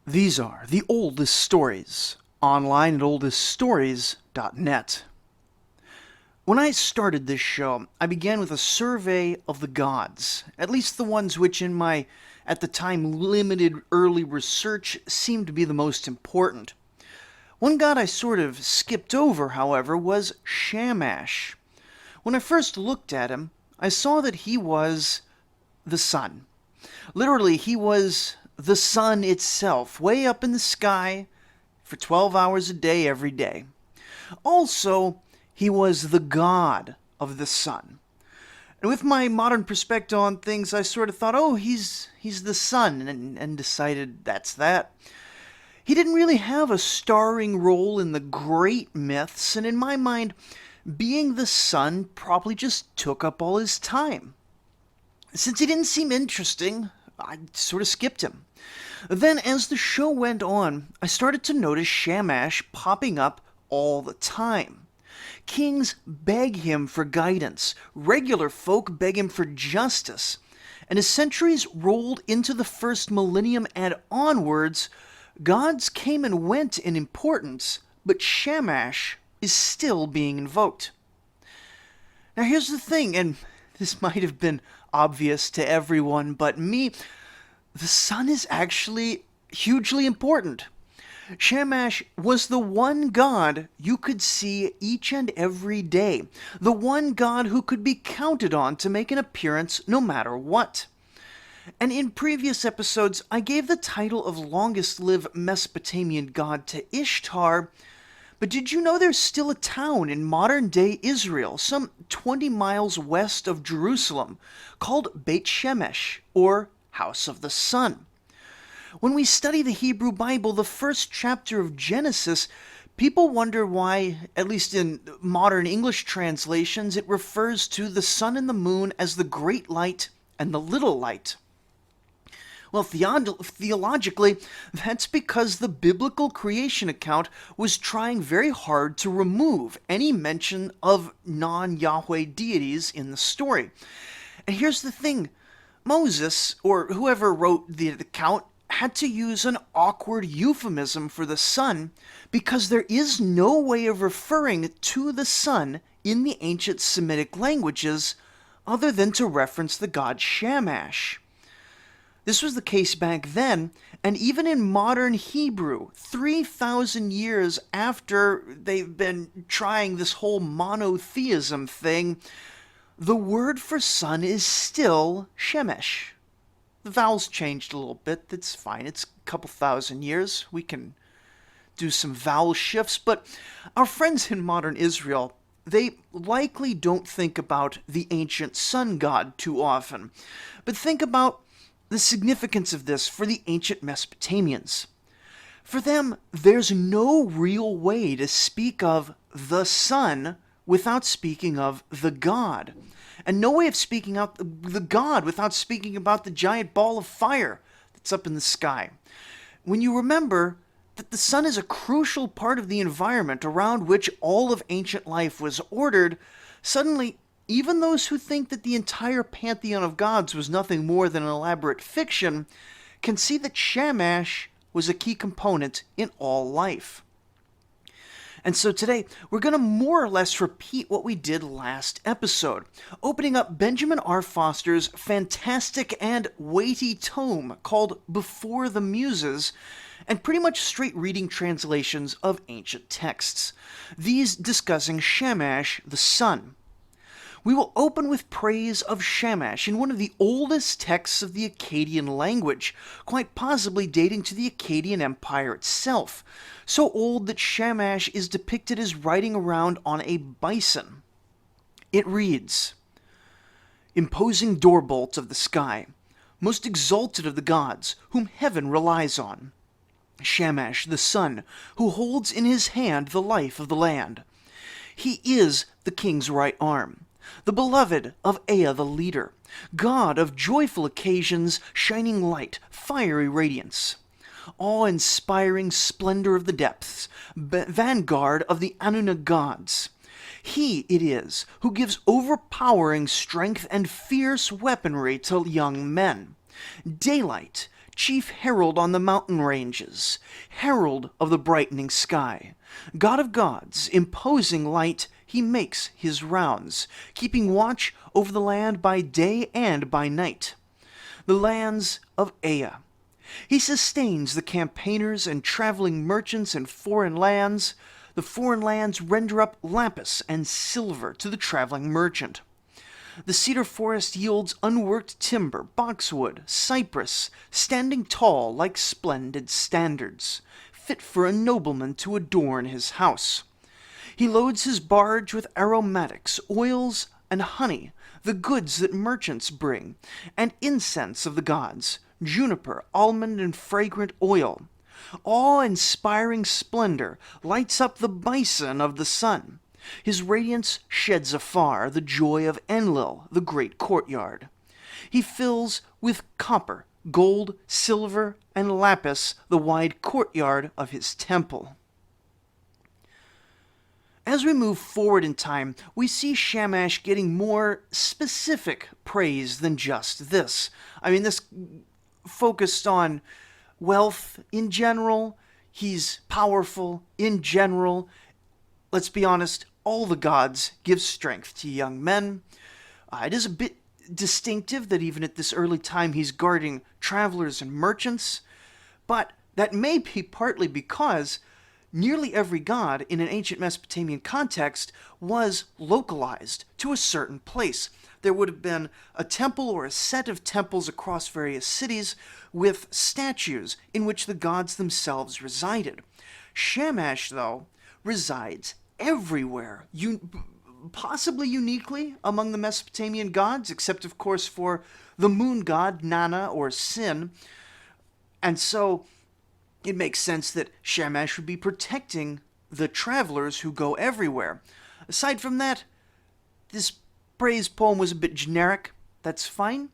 These are the oldest stories, online at oldeststories.net. When I started this show, I began with a survey of the gods, at least the ones which in my, at the time, limited early research seemed to be the most important. One god I sort of skipped over, however, was Shamash. When I first looked at him, I saw that he was the sun. Literally, he was the sun itself, way up in the sky for 12 hours a day every day. Also, he was the god of the sun. And with my modern perspective on things, I sort of thought, oh, he's the sun, and decided that's that. He didn't really have a starring role in the great myths, and in my mind, being the sun probably just took up all his time. Since he didn't seem interesting, I sort of skipped him. Then, as the show went on, I started to notice Shamash popping up all the time. Kings beg him for guidance, regular folk beg him for justice, and as centuries rolled into the first millennium and onwards, gods came and went in importance, but Shamash is still being invoked. Now here's the thing, and this might have been obvious to everyone but me, the sun is actually hugely important. Shamash was the one god you could see each and every day, the one god who could be counted on to make an appearance no matter what. And in previous episodes, I gave the title of longest-lived Mesopotamian god to Ishtar, but did you know there's still a town in modern-day Israel, some 20 miles west of Jerusalem, called Beit Shemesh, or House of the Sun? When we study the Hebrew Bible, the first chapter of Genesis, people wonder why, at least in modern English translations, it refers to the sun and the moon as the great light and the little light. Well, theologically, that's because the biblical creation account was trying very hard to remove any mention of non-Yahweh deities in the story. And here's the thing, Moses, or whoever wrote the account, had to use an awkward euphemism for the sun because there is no way of referring to the sun in the ancient Semitic languages other than to reference the god Shamash. This was the case back then, and even in modern Hebrew, 3,000 years after they've been trying this whole monotheism thing, the word for sun is still Shemesh. The vowels changed a little bit, that's fine, it's a couple thousand years, we can do some vowel shifts, but our friends in modern Israel, they likely don't think about the ancient sun god too often, but think about the significance of this for the ancient Mesopotamians. For them, there's no real way to speak of the sun without speaking of the god, and no way of speaking out the god without speaking about the giant ball of fire that's up in the sky. When you remember that the sun is a crucial part of the environment around which all of ancient life was ordered, suddenly even those who think that the entire pantheon of gods was nothing more than an elaborate fiction can see that Shamash was a key component in all life. And so today, we're going to more or less repeat what we did last episode, opening up Benjamin R. Foster's fantastic and weighty tome called Before the Muses, and pretty much straight reading translations of ancient texts, these discussing Shamash, the sun. We will open with praise of Shamash in one of the oldest texts of the Akkadian language, quite possibly dating to the Akkadian Empire itself, so old that Shamash is depicted as riding around on a bison. It reads, "Imposing doorbolt of the sky, most exalted of the gods, whom heaven relies on. Shamash the sun, who holds in his hand the life of the land. He is the king's right arm, the beloved of Ea the leader, god of joyful occasions, shining light, fiery radiance, awe-inspiring splendor of the depths, vanguard of the Anuna gods. He it is who gives overpowering strength and fierce weaponry to young men, daylight, chief herald on the mountain ranges, herald of the brightening sky, God of gods, imposing light, he makes his rounds, keeping watch over the land by day and by night. The lands of Ea. He sustains the campaigners and traveling merchants in foreign lands. The foreign lands render up lapis and silver to the traveling merchant. The cedar forest yields unworked timber, boxwood, cypress, standing tall like splendid standards, fit for a nobleman to adorn his house. He loads his barge with aromatics, oils, and honey, the goods that merchants bring, and incense of the gods, juniper, almond, and fragrant oil. Awe-inspiring splendor lights up the bison of the sun. His radiance sheds afar the joy of Enlil, the great courtyard. He fills with copper, gold, silver, and lapis the wide courtyard of his temple. As we move forward in time, we see Shamash getting more specific praise than just this. I mean, this focused on wealth in general. He's powerful in general. Let's be honest, all the gods give strength to young men. It is a bit distinctive that even at this early time he's guarding travelers and merchants, but that may be partly because nearly every god in an ancient Mesopotamian context was localized to a certain place. There would have been a temple or a set of temples across various cities with statues in which the gods themselves resided. Shamash, though, resides everywhere, possibly uniquely among the Mesopotamian gods, except, of course, for the moon god, Nana, or Sin. And so it makes sense that Shamash would be protecting the travelers who go everywhere. Aside from that, this praise poem was a bit generic. That's fine.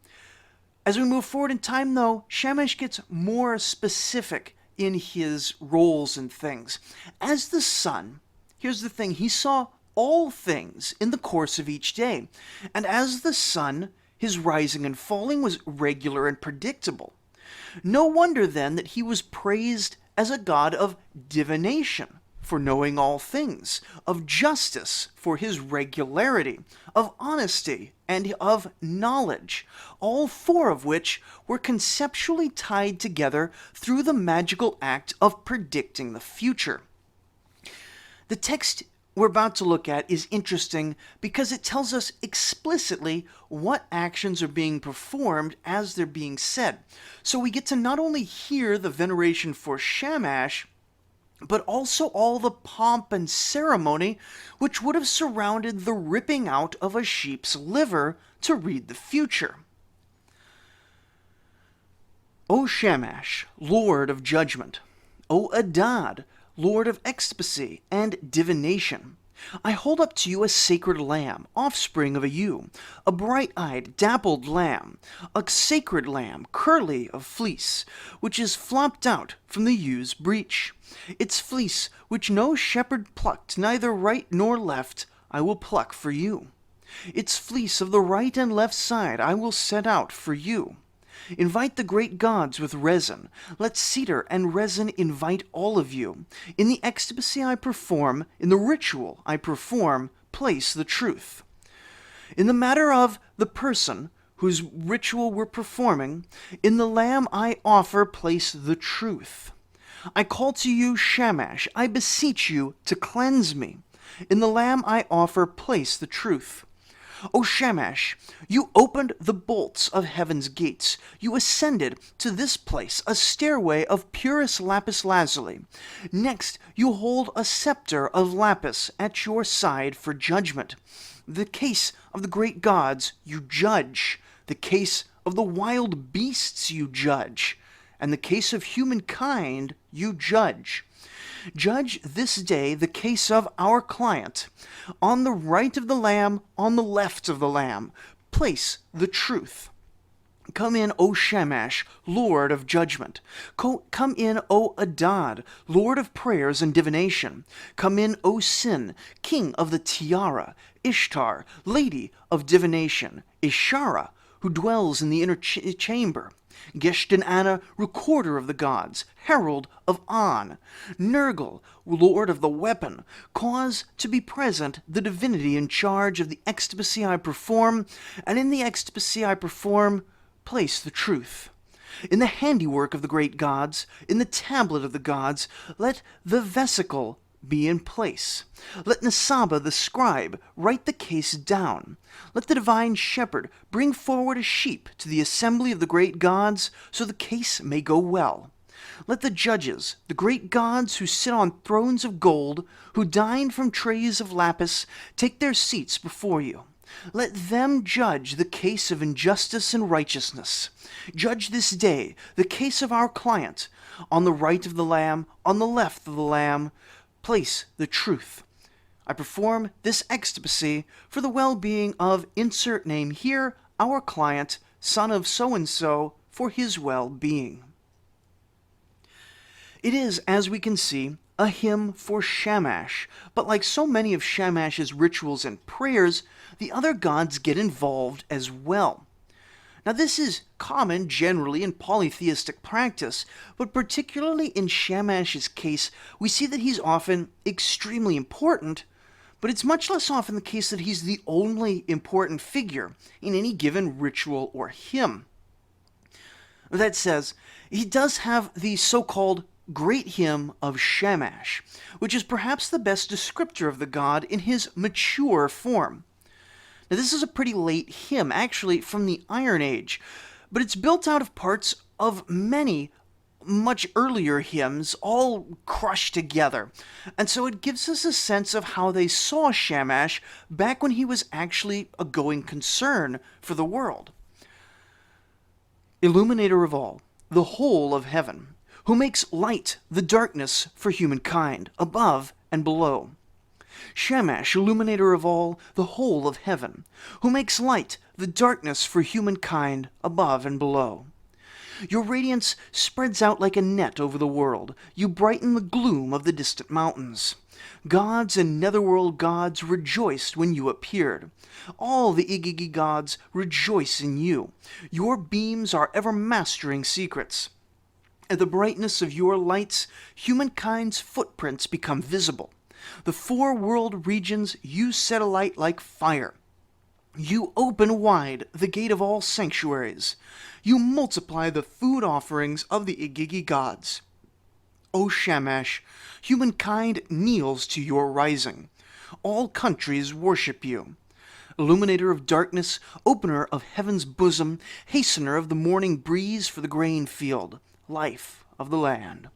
As we move forward in time, though, Shamash gets more specific in his roles and things. As the sun, here's the thing, he saw all things in the course of each day. And as the sun, his rising and falling was regular and predictable. No wonder, then, that he was praised as a god of divination, for knowing all things, of justice, for his regularity, of honesty, and of knowledge, all four of which were conceptually tied together through the magical act of predicting the future. The text we're about to look at is interesting because it tells us explicitly what actions are being performed as they're being said. So we get to not only hear the veneration for Shamash, but also all the pomp and ceremony which would have surrounded the ripping out of a sheep's liver to read the future. O Shamash, Lord of Judgment, O Adad, Lord of Ecstasy and Divination, I hold up to you a sacred lamb, offspring of a ewe, a bright-eyed, dappled lamb, a sacred lamb, curly of fleece, which is flopped out from the ewe's breech. Its fleece, which no shepherd plucked, neither right nor left, I will pluck for you. Its fleece of the right and left side I will set out for you. Invite the great gods with resin. Let cedar and resin invite all of you. In the ecstasy I perform, in the ritual I perform, place the truth. In the matter of the person whose ritual we're performing, in the lamb I offer, place the truth. I call to you, Shamash, I beseech you to cleanse me. In the lamb I offer, place the truth. O Shamash, you opened the bolts of heaven's gates. You ascended to this place, a stairway of purest lapis lazuli. Next, you hold a scepter of lapis at your side for judgment. The case of the great gods you judge. The case of the wild beasts you judge. And the case of humankind you judge. Judge this day the case of our client. On the right of the Lamb, on the left of the Lamb, place the truth. Come in, O Shamash, Lord of Judgment. Come in, O Adad, Lord of Prayers and Divination. Come in, O Sin, King of the Tiara. Ishtar, Lady of Divination. Ishara, who dwells in the inner chamber, Geshtin-Anna, recorder of the gods, herald of An, Nergal, lord of the weapon, cause to be present the divinity in charge of the ecstasy I perform, and in the ecstasy I perform, place the truth. In the handiwork of the great gods, in the tablet of the gods, let the vesicle be in place. Let Nisaba the scribe write the case down. Let the divine shepherd bring forward a sheep to the assembly of the great gods, so the case may go well. Let the judges, the great gods who sit on thrones of gold, who dine from trays of lapis, take their seats before you. Let them judge the case of injustice and righteousness. Judge this day the case of our client. On the right of the Lamb, on the left of the Lamb, place the truth. I perform this ecstasy for the well-being of insert name here, our client, son of so-and-so, for his well-being. It is, as we can see, a hymn for Shamash, but like so many of Shamash's rituals and prayers, the other gods get involved as well. Now this is common generally in polytheistic practice, but particularly in Shamash's case, we see that he's often extremely important, but it's much less often the case that he's the only important figure in any given ritual or hymn. That says, he does have the so-called Great Hymn of Shamash, which is perhaps the best descriptor of the god in his mature form. Now this is a pretty late hymn, actually from the Iron Age, but it's built out of parts of many much earlier hymns, all crushed together, and so it gives us a sense of how they saw Shamash back when he was actually a going concern for the world. Illuminator of all, the whole of heaven, who makes light the darkness for humankind, above and below. Shamash, illuminator of all, the whole of heaven, who makes light the darkness for humankind, above and below. Your radiance spreads out like a net over the world. You brighten the gloom of the distant mountains. Gods and netherworld gods rejoiced when you appeared. All the Igigi gods rejoice in you. Your beams are ever mastering secrets. At the brightness of your lights, humankind's footprints become visible. The four world regions you set alight like fire. You open wide the gate of all sanctuaries. You multiply the food offerings of the Igigi gods. O Shamash, humankind kneels to your rising. All countries worship you. Illuminator of darkness, opener of heaven's bosom, hastener of the morning breeze for the grain field, life of the land.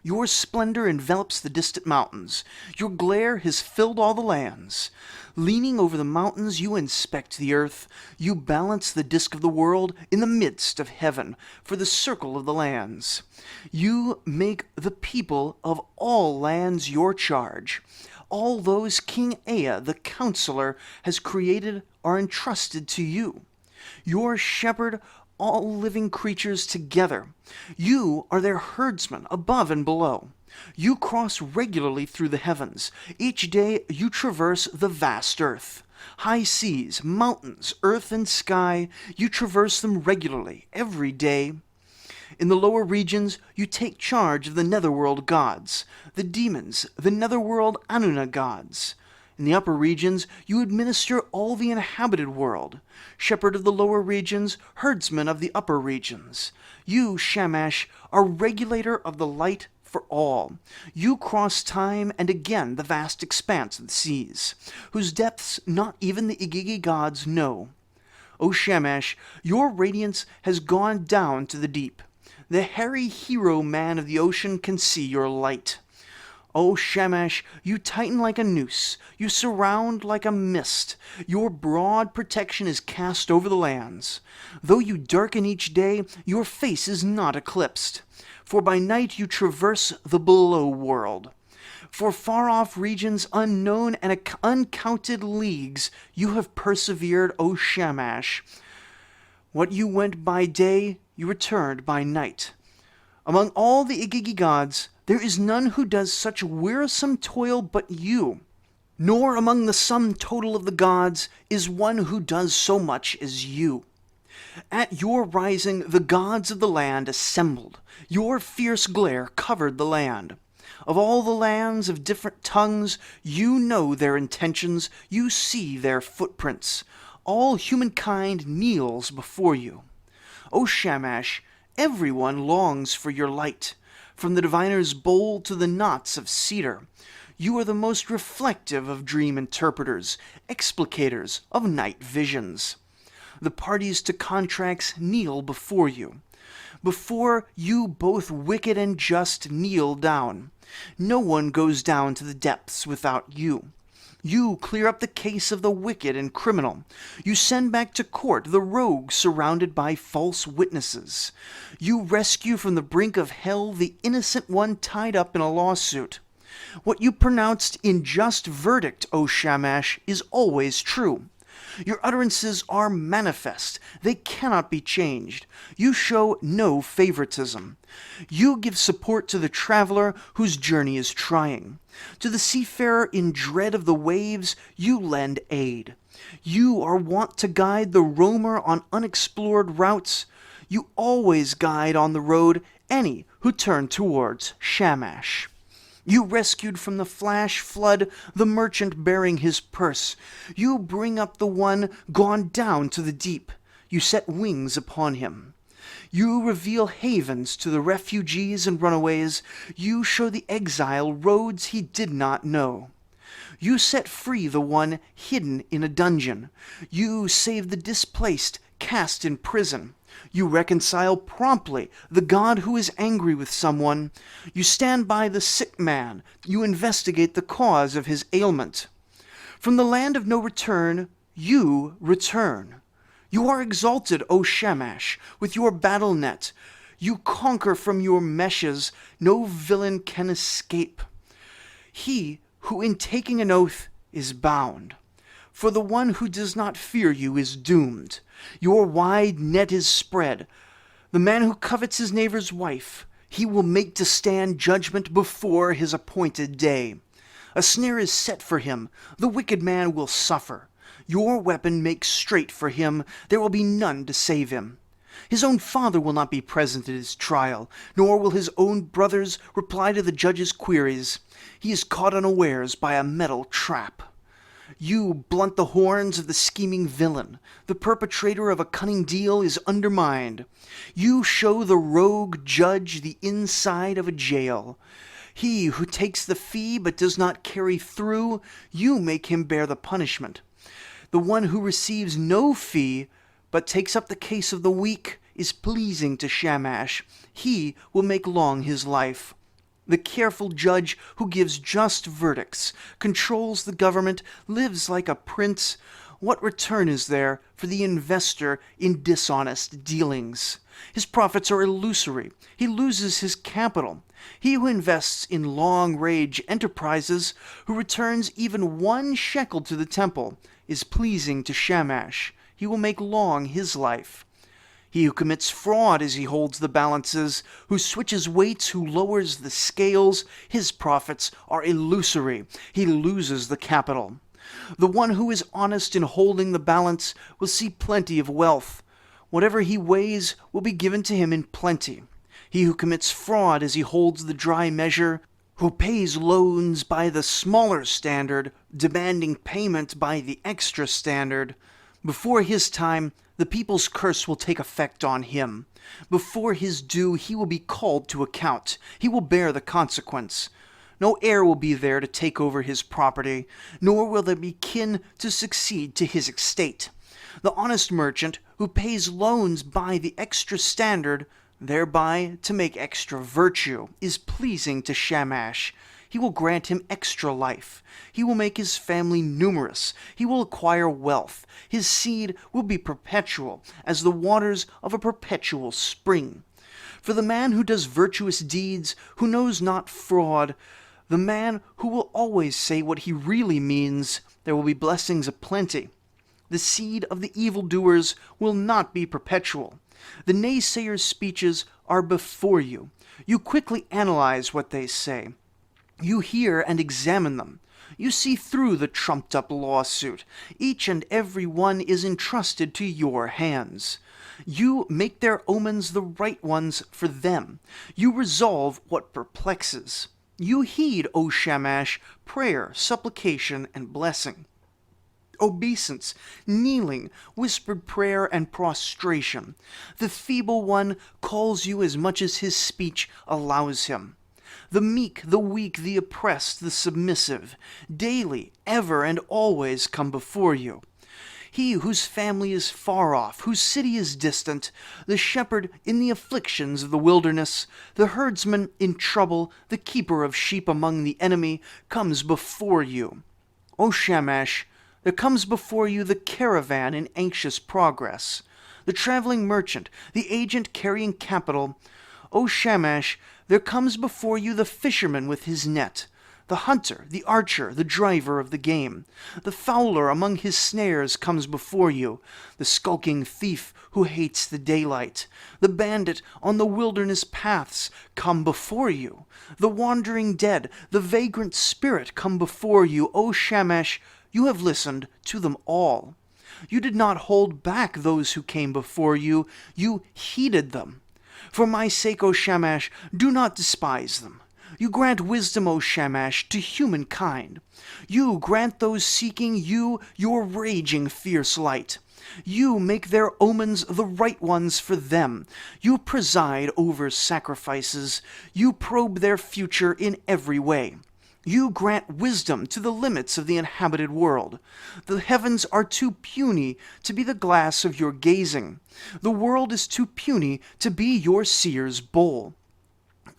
Your splendor envelops the distant mountains. Your glare has filled all the lands. Leaning over the mountains, you inspect the earth. You balance the disk of the world in the midst of heaven for the circle of the lands. You make the people of all lands your charge. All those King Ea, the counselor, has created are entrusted to you. Your shepherd all living creatures together. You are their herdsman above and below. You cross regularly through the heavens. Each day you traverse the vast earth. High seas, mountains, earth and sky, you traverse them regularly, every day. In the lower regions, you take charge of the netherworld gods, the demons, the netherworld Anuna gods. In the upper regions, you administer all the inhabited world. Shepherd of the lower regions, herdsman of the upper regions. You, Shamash, are regulator of the light for all. You cross time and again the vast expanse of the seas, whose depths not even the Igigi gods know. O Shamash, your radiance has gone down to the deep. The hairy hero man of the ocean can see your light. O Shamash, you tighten like a noose, you surround like a mist, your broad protection is cast over the lands. Though you darken each day, your face is not eclipsed, for by night you traverse the below world. For far-off regions unknown and uncounted leagues, you have persevered, O Shamash. What you went by day, you returned by night. Among all the Igigi gods, there is none who does such wearisome toil but you, nor among the sum total of the gods is one who does so much as you. At your rising, the gods of the land assembled. Your fierce glare covered the land. Of all the lands of different tongues, you know their intentions, you see their footprints. All humankind kneels before you. O Shamash, everyone longs for your light. From the diviner's bowl to the knots of cedar, you are the most reflective of dream interpreters, explicators of night visions. The parties to contracts kneel before you. Before you both wicked and just kneel down. No one goes down to the depths without you. You clear up the case of the wicked and criminal. You send back to court the rogue surrounded by false witnesses. You rescue from the brink of hell the innocent one tied up in a lawsuit. What you pronounced in just verdict, O Shamash, is always true. Your utterances are manifest. They cannot be changed. You show no favoritism. You give support to the traveler whose journey is trying. To the seafarer in dread of the waves, you lend aid. You are wont to guide the roamer on unexplored routes. You always guide on the road any who turn towards Shamash. You rescued from the flash flood the merchant bearing his purse. You bring up the one gone down to the deep. You set wings upon him. You reveal havens to the refugees and runaways. You show the exile roads he did not know. You set free the one hidden in a dungeon. You save the displaced cast in prison. You reconcile promptly the God who is angry with someone. You stand by the sick man. You investigate the cause of his ailment. From the land of no return, you return. You are exalted, O Shamash, with your battle net. You conquer from your meshes. No villain can escape. He who in taking an oath is bound. For the one who does not fear you is doomed. Your wide net is spread. The man who covets his neighbor's wife, he will make to stand judgment before his appointed day. A snare is set for him. The wicked man will suffer. Your weapon makes straight for him. There will be none to save him. His own father will not be present at his trial, nor will his own brothers reply to the judge's queries. He is caught unawares by a metal trap. You blunt the horns of the scheming villain. The perpetrator of a cunning deal is undermined. You show the rogue judge the inside of a jail. He who takes the fee but does not carry through, you make him bear the punishment. The one who receives no fee but takes up the case of the weak is pleasing to Shamash. He will make long his life. The careful judge who gives just verdicts, controls the government, lives like a prince. What return is there for the investor in dishonest dealings? His profits are illusory. He loses his capital. He who invests in long-range enterprises, who returns even 1 shekel to the temple, is pleasing to Shamash. He will make long his life. He who commits fraud as he holds the balances, who switches weights, who lowers the scales, his profits are illusory. He loses the capital. The one who is honest in holding the balance will see plenty of wealth. Whatever he weighs will be given to him in plenty. He who commits fraud as he holds the dry measure, who pays loans by the smaller standard, demanding payment by the extra standard, before his time, the people's curse will take effect on him. Before his due, he will be called to account. He will bear the consequence. No heir will be there to take over his property, nor will there be kin to succeed to his estate. The honest merchant, who pays loans by the extra standard, thereby to make extra virtue, is pleasing to Shamash. He will grant him extra life. He will make his family numerous. He will acquire wealth. His seed will be perpetual, as the waters of a perpetual spring. For the man who does virtuous deeds, who knows not fraud, the man who will always say what he really means, there will be blessings aplenty. The seed of the evildoers will not be perpetual. The naysayers' speeches are before you. You quickly analyze what they say. You hear and examine them. You see through the trumped-up lawsuit. Each and every one is entrusted to your hands. You make their omens the right ones for them. You resolve what perplexes. You heed, O Shamash, prayer, supplication, and blessing. Obeisance, kneeling, whispered prayer, and prostration. The feeble one calls you as much as his speech allows him. The meek, the weak, the oppressed, the submissive, daily, ever, and always come before you. He whose family is far off, whose city is distant, the shepherd in the afflictions of the wilderness, the herdsman in trouble, the keeper of sheep among the enemy, comes before you. O Shamash, there comes before you the caravan in anxious progress, the traveling merchant, the agent carrying capital. O Shamash, there comes before you the fisherman with his net, the hunter, the archer, the driver of the game. The fowler among his snares comes before you, the skulking thief who hates the daylight. The bandit on the wilderness paths come before you. The wandering dead, the vagrant spirit come before you. O Shamash, you have listened to them all. You did not hold back those who came before you. You heeded them. For my sake, O Shamash, do not despise them. You grant wisdom, O Shamash, to humankind. You grant those seeking you your raging fierce light. You make their omens the right ones for them. You preside over sacrifices. You probe their future in every way. You grant wisdom to the limits of the inhabited world. The heavens are too puny to be the glass of your gazing. The world is too puny to be your seer's bowl.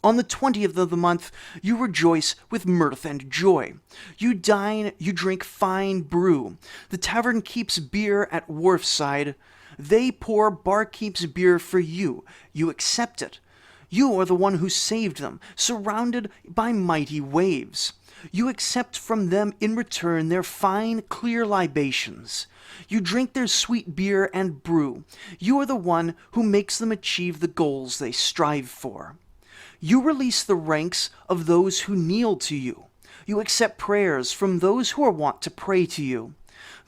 On the 20th of the month, you rejoice with mirth and joy. You dine, you drink fine brew. The tavern keeps beer at wharfside. They pour barkeep's beer for you. You accept it. You are the one who saved them, surrounded by mighty waves. You accept from them in return their fine, clear libations. You drink their sweet beer and brew. You are the one who makes them achieve the goals they strive for. You release the ranks of those who kneel to you. You accept prayers from those who are wont to pray to you.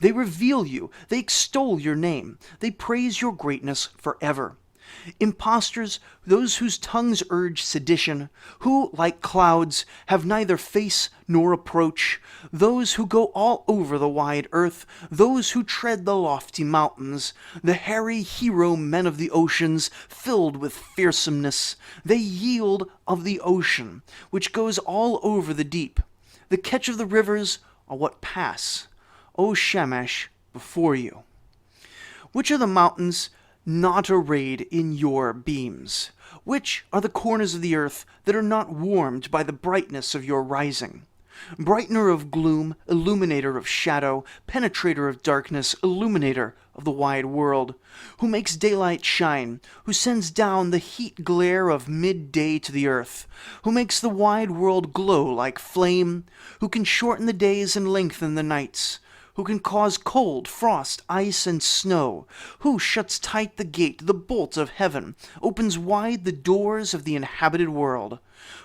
They reveal you. They extol your name. They praise your greatness forever. Impostors, those whose tongues urge sedition, who, like clouds, have neither face nor approach, those who go all over the wide earth, those who tread the lofty mountains, the hairy hero men of the oceans, filled with fearsomeness, they yield of the ocean, which goes all over the deep. The catch of the rivers are what pass, O Shamash, before you. Which are the mountains not arrayed in your beams? Which are the corners of the earth that are not warmed by the brightness of your rising? Brightener of gloom, illuminator of shadow, penetrator of darkness, illuminator of the wide world, who makes daylight shine, who sends down the heat glare of midday to the earth, who makes the wide world glow like flame, who can shorten the days and lengthen the nights, who can cause cold, frost, ice, and snow, who shuts tight the gate, the bolt of heaven, opens wide the doors of the inhabited world,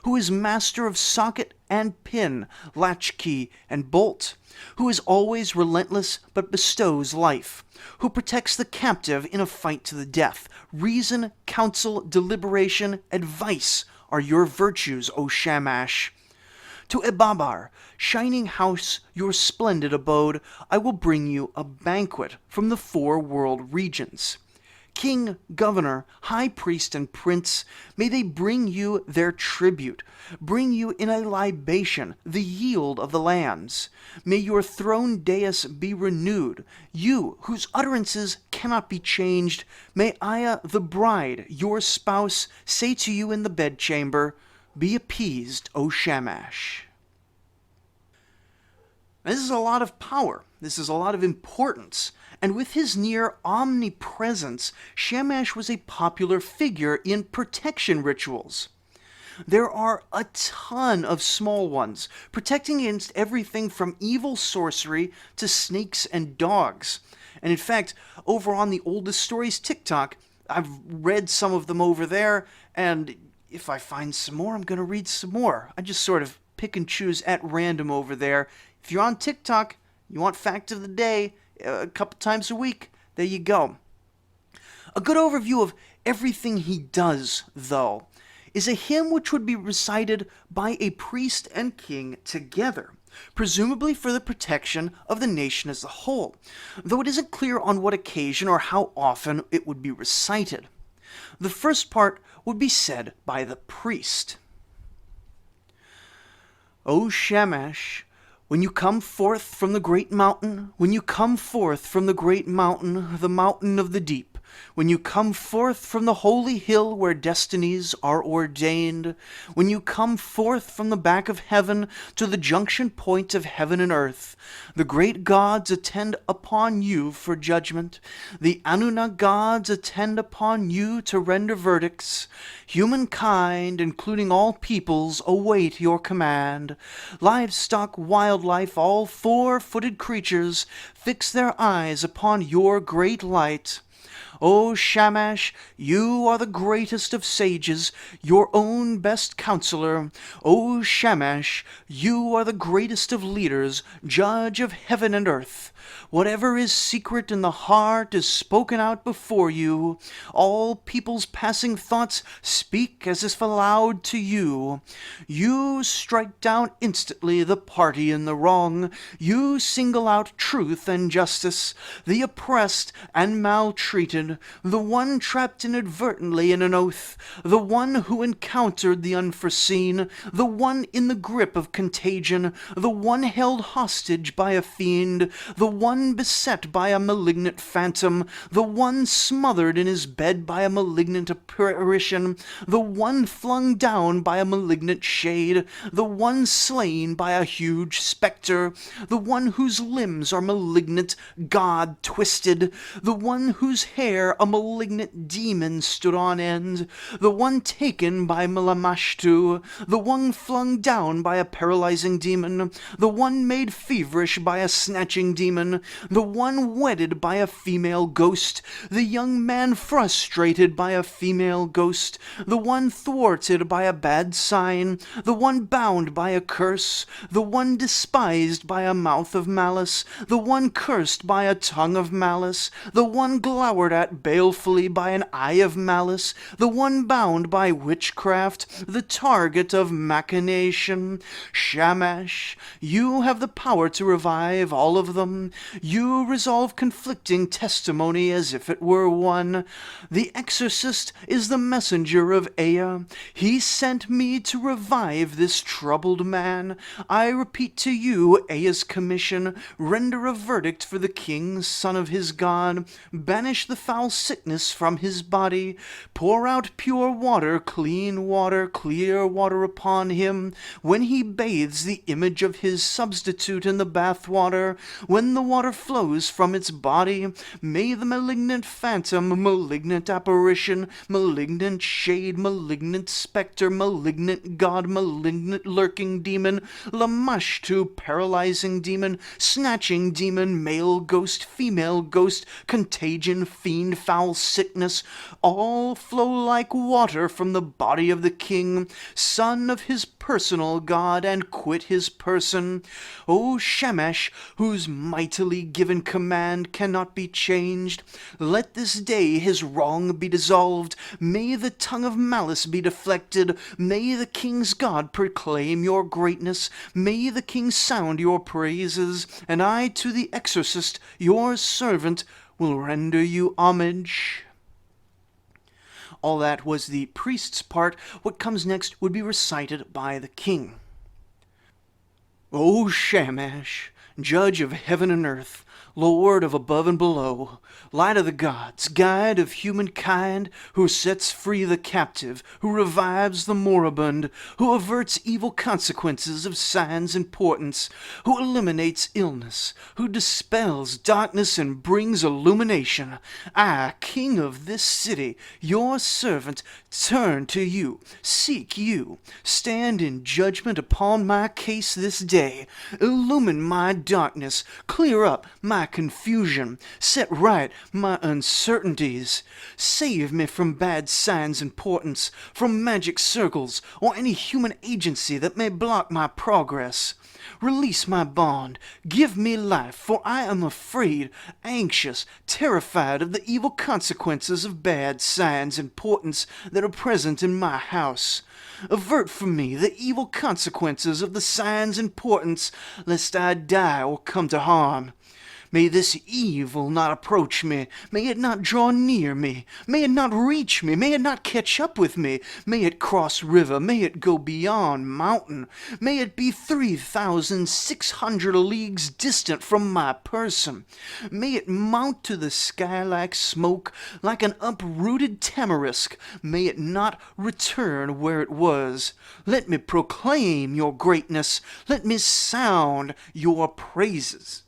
who is master of socket and pin, latchkey and bolt, who is always relentless but bestows life, who protects the captive in a fight to the death. Reason, counsel, deliberation, advice are your virtues, O Shamash. To Ebabar, shining house, your splendid abode, I will bring you a banquet from the 4 world regions. King, governor, high priest, and prince, may they bring you their tribute, bring you in a libation the yield of the lands. May your throne dais be renewed, you whose utterances cannot be changed. May Aya the bride, your spouse, say to you in the bedchamber, be appeased, O Shamash. This is a lot of power. This is a lot of importance. And with his near omnipresence, Shamash was a popular figure in protection rituals. There are a ton of small ones, protecting against everything from evil sorcery to snakes and dogs. And in fact, over on the Oldest Stories TikTok, I've read some of them over there, and if I find some more, I'm going to read some more. I just sort of pick and choose at random over there. If you're on TikTok, you want fact of the day a couple times a week, there you go. A good overview of everything he does, though, is a hymn which would be recited by a priest and king together, presumably for the protection of the nation as a whole, though it isn't clear on what occasion or how often it would be recited. The first part would be said by the priest. O Shamash, when you come forth from the great mountain, when you come forth from the great mountain, the mountain of the deep, when you come forth from the holy hill where destinies are ordained, when you come forth from the back of heaven to the junction point of heaven and earth, the great gods attend upon you for judgment. The Anuna gods attend upon you to render verdicts. Humankind, including all peoples, await your command. Livestock, wildlife, all four-footed creatures fix their eyes upon your great light. O Shamash, you are the greatest of sages, your own best counselor. O Shamash, you are the greatest of leaders, judge of heaven and earth. Whatever is secret in the heart is spoken out before you. All people's passing thoughts speak as if aloud to you. You strike down instantly the party in the wrong. You single out truth and justice, the oppressed and maltreated, the one trapped inadvertently in an oath, the one who encountered the unforeseen, the one in the grip of contagion, the one held hostage by a fiend, the one beset by a malignant phantom, the one smothered in his bed by a malignant apparition, the one flung down by a malignant shade, the one slain by a huge spectre, the one whose limbs are malignant, God-twisted, the one whose hair a malignant demon stood on end, the one taken by Malamashtu, the one flung down by a paralyzing demon, the one made feverish by a snatching demon, the one wedded by a female ghost, the young man frustrated by a female ghost, the one thwarted by a bad sign, the one bound by a curse, the one despised by a mouth of malice, the one cursed by a tongue of malice, the one glowered at balefully by an eye of malice, the one bound by witchcraft, the target of machination. Shamash, you have the power to revive all of them. You resolve conflicting testimony as if it were one. The exorcist is the messenger of Ea. He sent me to revive this troubled man. I repeat to you Ea's commission. Render a verdict for the king, son of his god. Banish the foul sickness from his body. Pour out pure water, clear water upon him. When he bathes the image of his substitute in the bath water, when the water flows from its body, may the malignant phantom, malignant apparition, malignant shade, malignant spectre, malignant god, malignant lurking demon, Lamashtu, paralyzing demon, snatching demon, male ghost, female ghost, contagion, fiend, foul sickness, all flow like water from the body of the king, son of his personal god, and quit his person. O Shamash, whose mightily given command cannot be changed, let this day his wrong be dissolved. May the tongue of malice be deflected. May the king's God proclaim your greatness. May the king sound your praises. And I to the exorcist, your servant, will render you homage. All that was the priest's part. What comes next would be recited by the king. O Shamash, judge of heaven and earth, Lord of above and below, light of the gods, guide of humankind, who sets free the captive, who revives the moribund, who averts evil consequences of signs and portents, who eliminates illness, who dispels darkness and brings illumination. I, king of this city, your servant, turn to you, seek you, stand in judgment upon my case this day, illumine my darkness, clear up my confusion, set right my uncertainties. Save me from bad signs and portents, from magic circles, or any human agency that may block my progress. Release my bond, give me life, for I am afraid, anxious, terrified of the evil consequences of bad signs and portents that are present in my house. Avert from me the evil consequences of the signs and portents, lest I die or come to harm. May this evil not approach me. May it not draw near me. May it not reach me. May it not catch up with me. May it cross river. May it go beyond mountain. May it be 3,600 leagues distant from my person. May it mount to the sky like smoke, like an uprooted tamarisk. May it not return where it was. Let me proclaim your greatness. Let me sound your praises.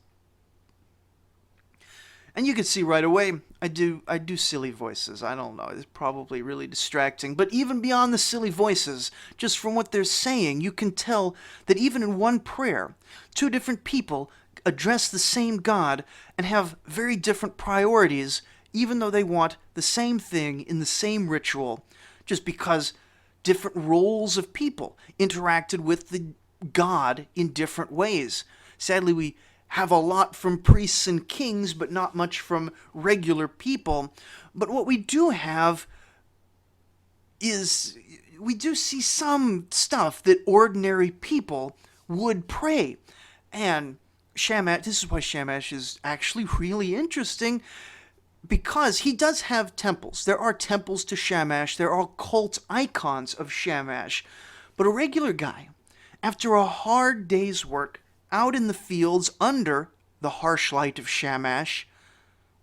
And you can see right away, I do silly voices. I don't know, it's probably really distracting. But even beyond the silly voices, just from what they're saying, you can tell that even in one prayer, two different people address the same God and have very different priorities, even though they want the same thing in the same ritual, just because different roles of people interacted with the God in different ways. Sadly, we have a lot from priests and kings, but not much from regular people. But what we do have is, we do see some stuff that ordinary people would pray. And Shamash, this is why Shamash is actually really interesting, because he does have temples. There are temples to Shamash, there are cult icons of Shamash. But a regular guy, after a hard day's work, out in the fields under the harsh light of Shamash,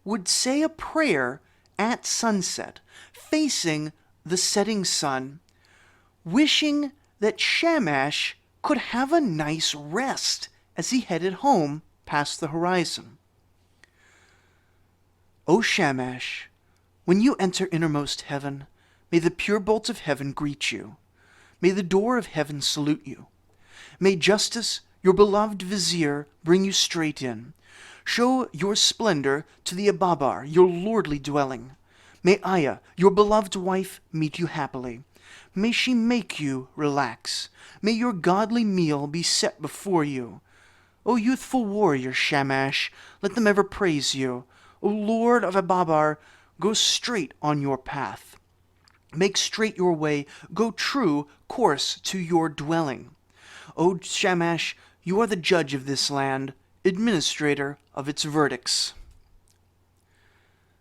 would say a prayer at sunset, facing the setting sun, wishing that Shamash could have a nice rest as he headed home past the horizon. O Shamash, when you enter innermost heaven, may the pure bolts of heaven greet you. May the door of heaven salute you. May justice, your beloved vizier, bring you straight in. Show your splendor to the Ababar, your lordly dwelling. May Aya, your beloved wife, meet you happily. May she make you relax. May your godly meal be set before you. O youthful warrior Shamash, let them ever praise you. O Lord of Ababar, go straight on your path. Make straight your way, go true course to your dwelling. O Shamash, you are the judge of this land, administrator of its verdicts.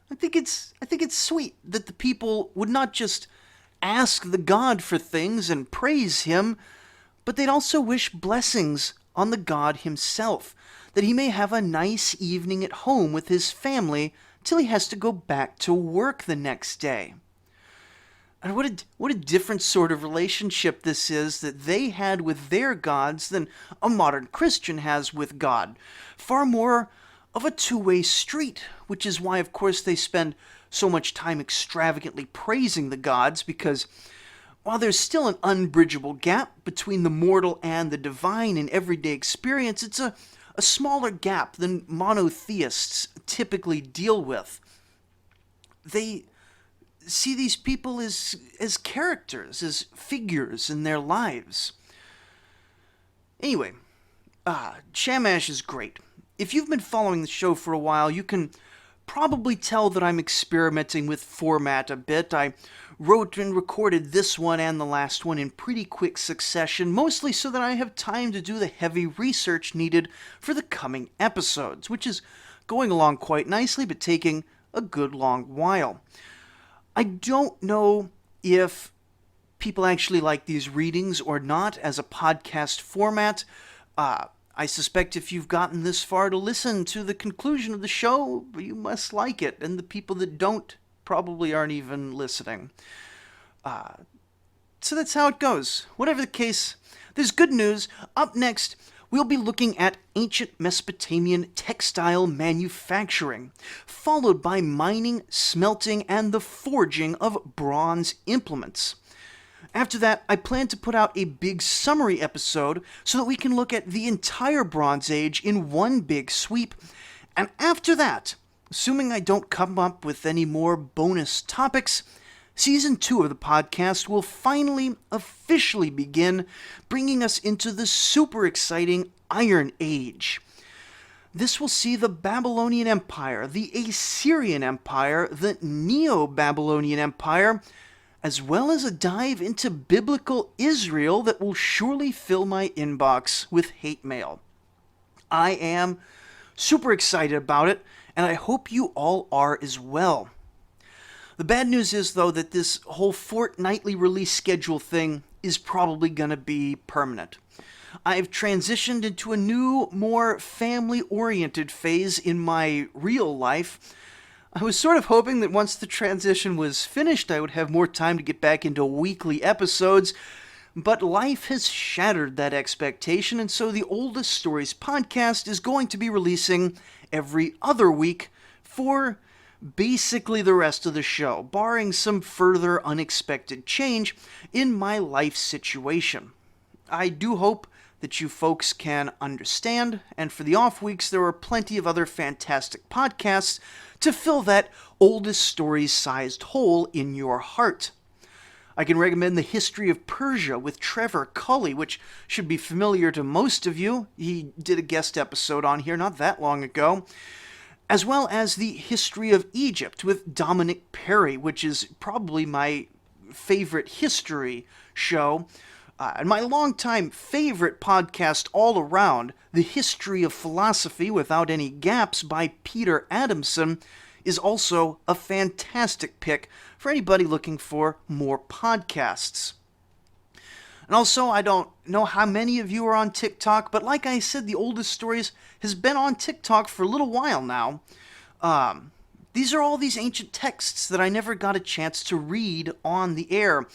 I think it's sweet that the people would not just ask the God for things and praise him, but they'd also wish blessings on the God himself, that he may have a nice evening at home with his family till he has to go back to work the next day. And what a different sort of relationship this is that they had with their gods than a modern Christian has with God. Far more of a two-way street, which is why, of course, they spend so much time extravagantly praising the gods, because while there's still an unbridgeable gap between the mortal and the divine in everyday experience, it's a smaller gap than monotheists typically deal with. They see these people as characters, as figures in their lives. Anyway, Shamash is great. If you've been following the show for a while, you can probably tell that I'm experimenting with format a bit. I wrote and recorded this one and the last one in pretty quick succession, mostly so that I have time to do the heavy research needed for the coming episodes, which is going along quite nicely, but taking a good long while. I don't know if people actually like these readings or not as a podcast format. I suspect if you've gotten this far to listen to the conclusion of the show, you must like it, and the people that don't probably aren't even listening. So that's how it goes. Whatever the case, there's good news. Up next, we'll be looking at ancient Mesopotamian textile manufacturing, followed by mining, smelting, and the forging of bronze implements. After that, I plan to put out a big summary episode so that we can look at the entire Bronze Age in one big sweep, And after that, assuming I don't come up with any more bonus topics, Season 2 of the podcast will finally officially begin, bringing us into the super exciting Iron Age. This will see the Babylonian Empire, the Assyrian Empire, the Neo-Babylonian Empire, as well as a dive into biblical Israel that will surely fill my inbox with hate mail. I am super excited about it, and I hope you all are as well. The bad news is, though, that this whole fortnightly release schedule thing is probably going to be permanent. I've transitioned into a new, more family-oriented phase in my real life. I was sort of hoping that once the transition was finished, I would have more time to get back into weekly episodes, but life has shattered that expectation, and so the Oldest Stories podcast is going to be releasing every other week for basically the rest of the show, barring some further unexpected change in my life situation. I do hope that you folks can understand, and for the off weeks there are plenty of other fantastic podcasts to fill that Oldest Stories-sized hole in your heart. I can recommend The History of Persia with Trevor Cully, which should be familiar to most of you. He did a guest episode on here not that long ago. As well as The History of Egypt with Dominic Perry, which is probably my favorite history show. And my longtime favorite podcast all around, The History of Philosophy Without Any Gaps by Peter Adamson, is also a fantastic pick for anybody looking for more podcasts. And also, I don't know how many of you are on TikTok, but like I said, The Oldest Stories has been on TikTok for a little while now. These are all these ancient texts that I never got a chance to read on the air.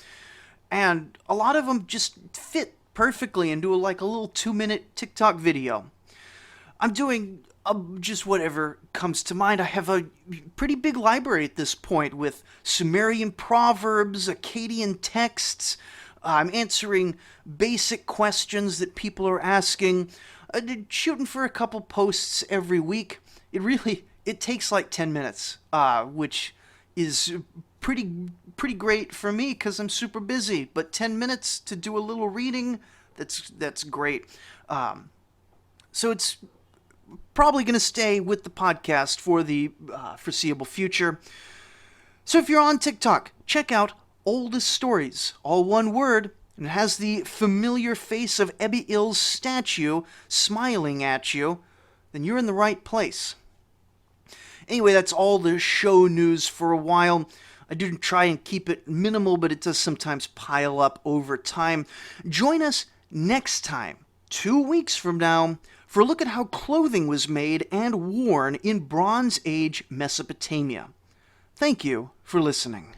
And a lot of them just fit perfectly into a little 2-minute TikTok video. I'm doing just whatever comes to mind. I have a pretty big library at this point with Sumerian proverbs, Akkadian texts. I'm answering basic questions that people are asking, shooting for a couple posts every week. It takes like 10 minutes, which is pretty great for me because I'm super busy. But 10 minutes to do a little reading, that's great. So it's probably going to stay with the podcast for the foreseeable future. So if you're on TikTok, check out Oldest Stories, all one word, and it has the familiar face of Ebiil's statue smiling at you, then you're in the right place. Anyway, that's all the show news for a while. I do try and keep it minimal, but it does sometimes pile up over time. Join us next time, 2 weeks from now, for a look at how clothing was made and worn in Bronze Age Mesopotamia. Thank you for listening.